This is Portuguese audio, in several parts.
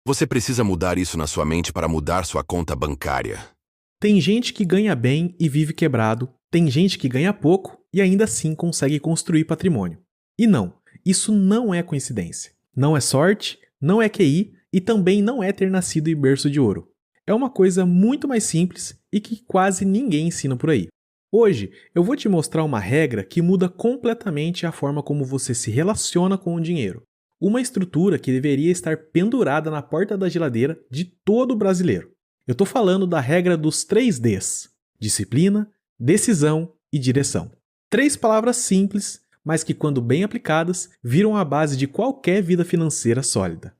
Você precisa mudar isso na sua mente para mudar sua conta bancária. Tem gente que ganha bem e vive quebrado, tem gente que ganha pouco e ainda assim consegue construir patrimônio. E não, isso não é coincidência. Não é sorte, não é QI e também não é ter nascido em berço de ouro. É uma coisa muito mais simples e que quase ninguém ensina por aí. Hoje eu vou te mostrar uma regra que muda completamente a forma como você se relaciona com o dinheiro. Uma estrutura que deveria estar pendurada na porta da geladeira de todo brasileiro. Eu estou falando da regra dos 3 Ds: disciplina, decisão e direção. 3 palavras simples, mas que, quando bem aplicadas, viram a base de qualquer vida financeira sólida.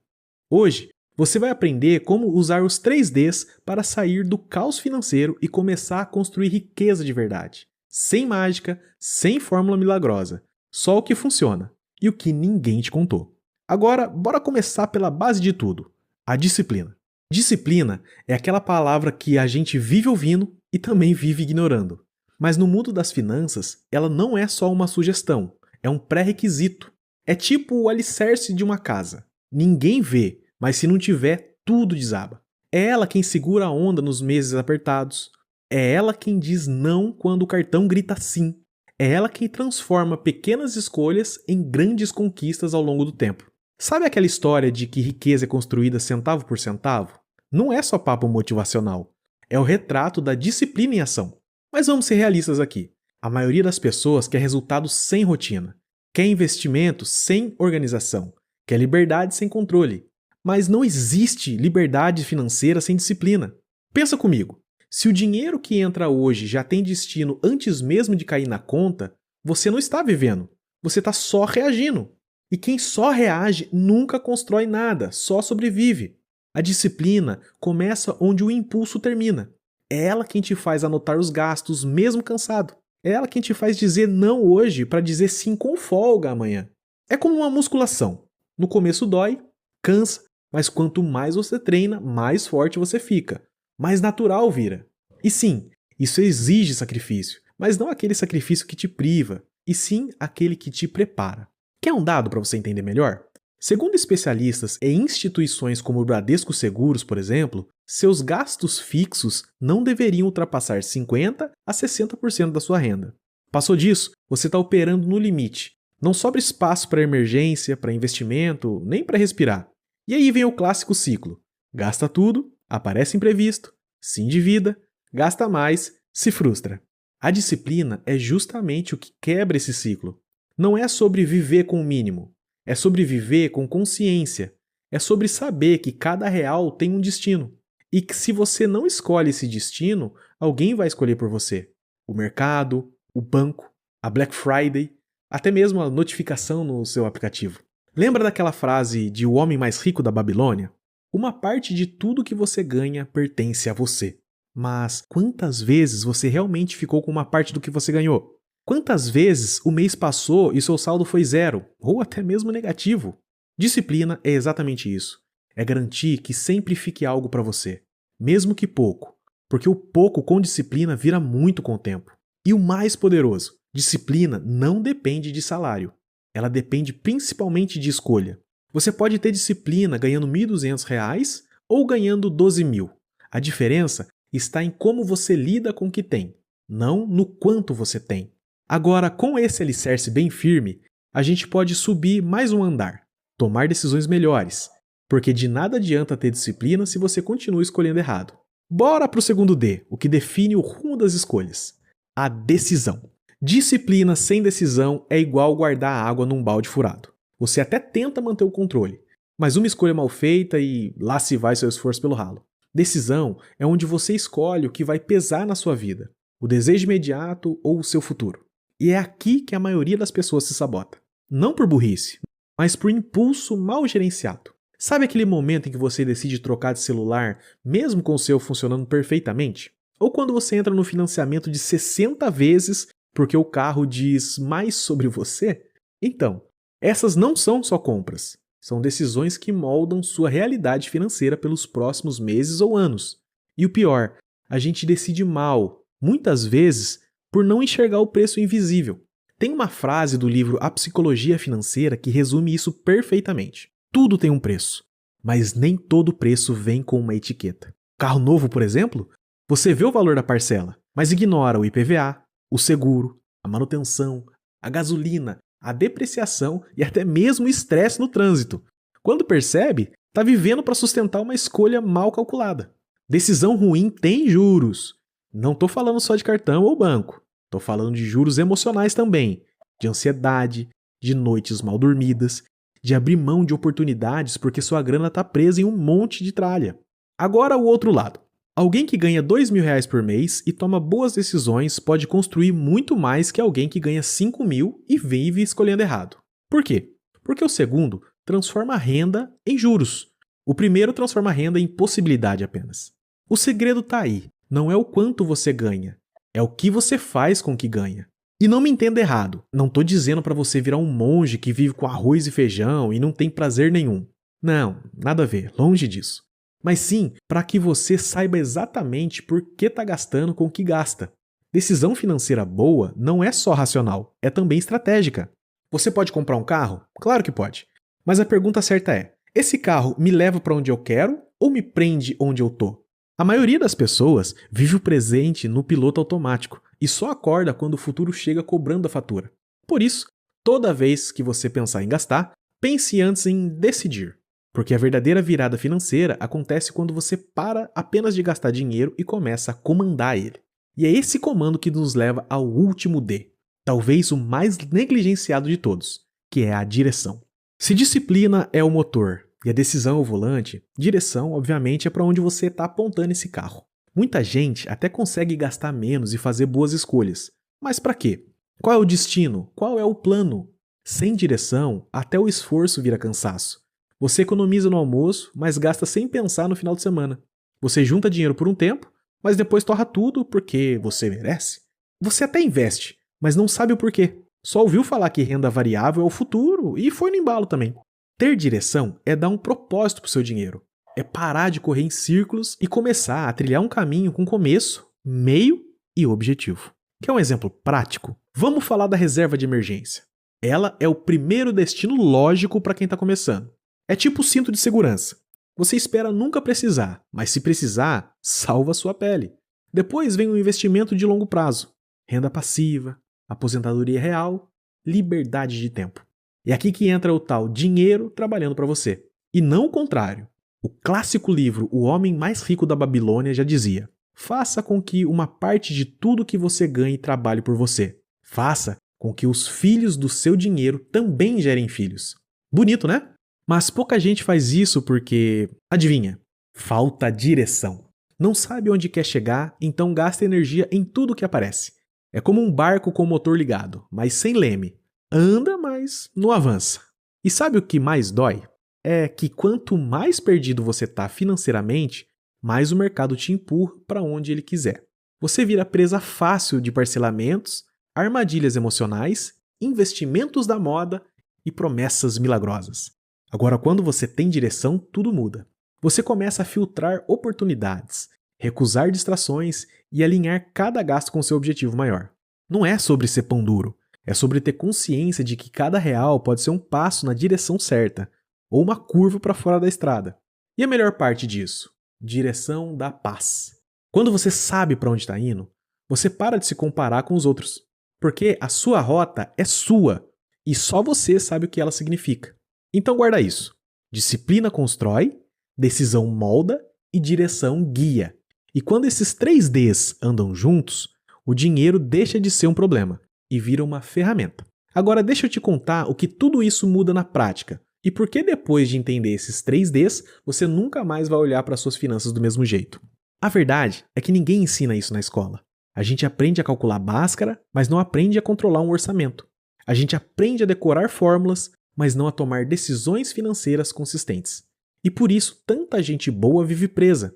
Hoje, você vai aprender como usar os 3 Ds para sair do caos financeiro e começar a construir riqueza de verdade. Sem mágica, sem fórmula milagrosa. Só o que funciona e o que ninguém te contou. Agora, bora começar pela base de tudo: a disciplina. Disciplina é aquela palavra que a gente vive ouvindo e também vive ignorando. Mas no mundo das finanças, ela não é só uma sugestão, é um pré-requisito. É tipo o alicerce de uma casa. Ninguém vê, mas se não tiver, tudo desaba. É ela quem segura a onda nos meses apertados. É ela quem diz não quando o cartão grita sim. É ela quem transforma pequenas escolhas em grandes conquistas ao longo do tempo. Sabe aquela história de que riqueza é construída centavo por centavo? Não é só papo motivacional. É o retrato da disciplina em ação. Mas vamos ser realistas aqui. A maioria das pessoas quer resultados sem rotina. Quer investimento sem organização. Quer liberdade sem controle. Mas não existe liberdade financeira sem disciplina. Pensa comigo. Se o dinheiro que entra hoje já tem destino antes mesmo de cair na conta, você não está vivendo. Você está só reagindo. E quem só reage nunca constrói nada, só sobrevive. A disciplina começa onde o impulso termina. É ela quem te faz anotar os gastos mesmo cansado. É ela quem te faz dizer não hoje para dizer sim com folga amanhã. É como uma musculação. No começo dói, cansa, mas quanto mais você treina, mais forte você fica. Mais natural vira. E sim, isso exige sacrifício, mas não aquele sacrifício que te priva, e sim aquele que te prepara. Quer um dado para você entender melhor? Segundo especialistas e instituições como o Bradesco Seguros, por exemplo, seus gastos fixos não deveriam ultrapassar 50% a 60% da sua renda. Passou disso, você está operando no limite. Não sobra espaço para emergência, para investimento, nem para respirar. E aí vem o clássico ciclo. Gasta tudo, aparece imprevisto, se endivida, gasta mais, se frustra. A disciplina é justamente o que quebra esse ciclo. Não é sobre viver com o mínimo, é sobre viver com consciência. É sobre saber que cada real tem um destino. E que se você não escolhe esse destino, alguém vai escolher por você. O mercado, o banco, a Black Friday, até mesmo a notificação no seu aplicativo. Lembra daquela frase de O Homem Mais Rico da Babilônia? Uma parte de tudo que você ganha pertence a você. Mas quantas vezes você realmente ficou com uma parte do que você ganhou? Quantas vezes o mês passou e seu saldo foi zero, ou até mesmo negativo? Disciplina é exatamente isso. É garantir que sempre fique algo para você, mesmo que pouco, porque o pouco com disciplina vira muito com o tempo. E o mais poderoso, disciplina não depende de salário. Ela depende principalmente de escolha. Você pode ter disciplina ganhando R$ 1.200 ou ganhando 12 mil. A diferença está em como você lida com o que tem, não no quanto você tem. Agora, com esse alicerce bem firme, a gente pode subir mais um andar, tomar decisões melhores, porque de nada adianta ter disciplina se você continua escolhendo errado. Bora para o segundo D, o que define o rumo das escolhas: a decisão. Disciplina sem decisão é igual guardar água num balde furado. Você até tenta manter o controle, mas uma escolha mal feita e lá se vai seu esforço pelo ralo. Decisão é onde você escolhe o que vai pesar na sua vida, o desejo imediato ou o seu futuro. E é aqui que a maioria das pessoas se sabota. Não por burrice, mas por impulso mal gerenciado. Sabe aquele momento em que você decide trocar de celular, mesmo com o seu funcionando perfeitamente? Ou quando você entra no financiamento de 60 vezes porque o carro diz mais sobre você? Então, essas não são só compras. São decisões que moldam sua realidade financeira pelos próximos meses ou anos. E o pior, a gente decide mal, muitas vezes, por não enxergar o preço invisível. Tem uma frase do livro A Psicologia Financeira que resume isso perfeitamente. Tudo tem um preço. mas nem todo preço vem com uma etiqueta. Carro novo, por exemplo, você vê o valor da parcela, mas ignora o IPVA, o seguro, a manutenção, a gasolina, a depreciação e até mesmo o estresse no trânsito. Quando percebe, está vivendo para sustentar uma escolha mal calculada. Decisão ruim tem juros. Não estou falando só de cartão ou banco. Estou falando de juros emocionais também, de ansiedade, de noites mal dormidas, de abrir mão de oportunidades porque sua grana está presa em um monte de tralha. Agora o outro lado. Alguém que ganha R$2.000 por mês e toma boas decisões pode construir muito mais que alguém que ganha 5.000 e vive escolhendo errado. Por quê? Porque o segundo transforma a renda em juros. O primeiro transforma a renda em possibilidade apenas. O segredo está aí. Não é o quanto você ganha, é o que você faz com o que ganha. E não me entenda errado, não estou dizendo para você virar um monge que vive com arroz e feijão e não tem prazer nenhum. Não, nada a ver, longe disso. Mas sim para que você saiba exatamente por que está gastando com o que gasta. Decisão financeira boa não é só racional, é também estratégica. Você pode comprar um carro? Claro que pode. Mas a pergunta certa é, esse carro me leva para onde eu quero ou me prende onde eu tô? A maioria das pessoas vive o presente no piloto automático e só acorda quando o futuro chega cobrando a fatura. Por isso, toda vez que você pensar em gastar, pense antes em decidir. Porque a verdadeira virada financeira acontece quando você para apenas de gastar dinheiro e começa a comandar ele. E é esse comando que nos leva ao último D, talvez o mais negligenciado de todos, que é a direção. Se disciplina é o motor e a decisão é o volante, direção, obviamente, é para onde você está apontando esse carro. Muita gente até consegue gastar menos e fazer boas escolhas. Mas para quê? Qual é o destino? Qual é o plano? Sem direção, até o esforço vira cansaço. Você economiza no almoço, mas gasta sem pensar no final de semana. Você junta dinheiro por um tempo, mas depois torra tudo porque você merece. Você até investe, mas não sabe o porquê. Só ouviu falar que renda variável é o futuro e foi no embalo também. Ter direção é dar um propósito para o seu dinheiro. É parar de correr em círculos e começar a trilhar um caminho com começo, meio e objetivo. Quer um exemplo prático? Vamos falar da reserva de emergência. Ela é o primeiro destino lógico para quem está começando. É tipo o cinto de segurança. Você espera nunca precisar, mas se precisar, salva a sua pele. Depois vem o investimento de longo prazo. Renda passiva, aposentadoria real, liberdade de tempo. É aqui que entra o tal dinheiro trabalhando para você. E não o contrário. O clássico livro O Homem Mais Rico da Babilônia já dizia: faça com que uma parte de tudo que você ganhe trabalhe por você. Faça com que os filhos do seu dinheiro também gerem filhos. Bonito, né? Mas pouca gente faz isso porque, adivinha, falta direção. Não sabe onde quer chegar, então gasta energia em tudo que aparece. É como um barco com o motor ligado, mas sem leme. Anda, mas não avança. E sabe o que mais dói? É que quanto mais perdido você está financeiramente, mais o mercado te empurra para onde ele quiser. Você vira presa fácil de parcelamentos, armadilhas emocionais, investimentos da moda e promessas milagrosas. Agora, quando você tem direção, tudo muda. Você começa a filtrar oportunidades, recusar distrações e alinhar cada gasto com seu objetivo maior. Não é sobre ser pão duro. É sobre ter consciência de que cada real pode ser um passo na direção certa, ou uma curva para fora da estrada. E a melhor parte disso? Direção da paz. Quando você sabe para onde está indo, você para de se comparar com os outros. Porque a sua rota é sua, e só você sabe o que ela significa. Então guarda isso. Disciplina constrói, decisão molda e direção guia. E quando esses 3 Ds andam juntos, o dinheiro deixa de ser um problema e vira uma ferramenta. Agora deixa eu te contar o que tudo isso muda na prática e por que depois de entender esses 3 Ds, você nunca mais vai olhar para suas finanças do mesmo jeito. A verdade é que ninguém ensina isso na escola. A gente aprende a calcular Bhaskara, mas não aprende a controlar um orçamento. A gente aprende a decorar fórmulas, mas não a tomar decisões financeiras consistentes. E por isso tanta gente boa vive presa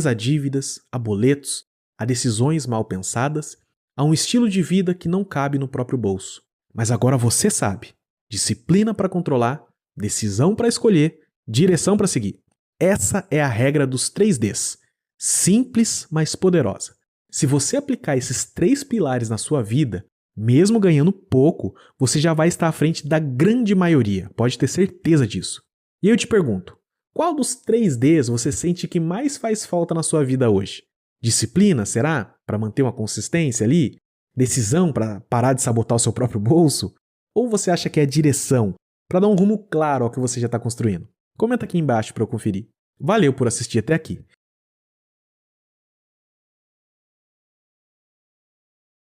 a dívidas, a boletos, a decisões mal pensadas, a um estilo de vida que não cabe no próprio bolso. Mas agora você sabe. Disciplina para controlar, decisão para escolher, direção para seguir. Essa é a regra dos 3 Ds. Simples, mas poderosa. Se você aplicar esses 3 pilares na sua vida, mesmo ganhando pouco, você já vai estar à frente da grande maioria. Pode ter certeza disso. E eu te pergunto, Qual dos 3Ds você sente que mais faz falta na sua vida hoje? Disciplina, será? Para manter uma consistência ali? Decisão para parar de sabotar o seu próprio bolso? Ou você acha que é direção, para dar um rumo claro ao que você já está construindo? Comenta aqui embaixo para eu conferir. Valeu por assistir até aqui.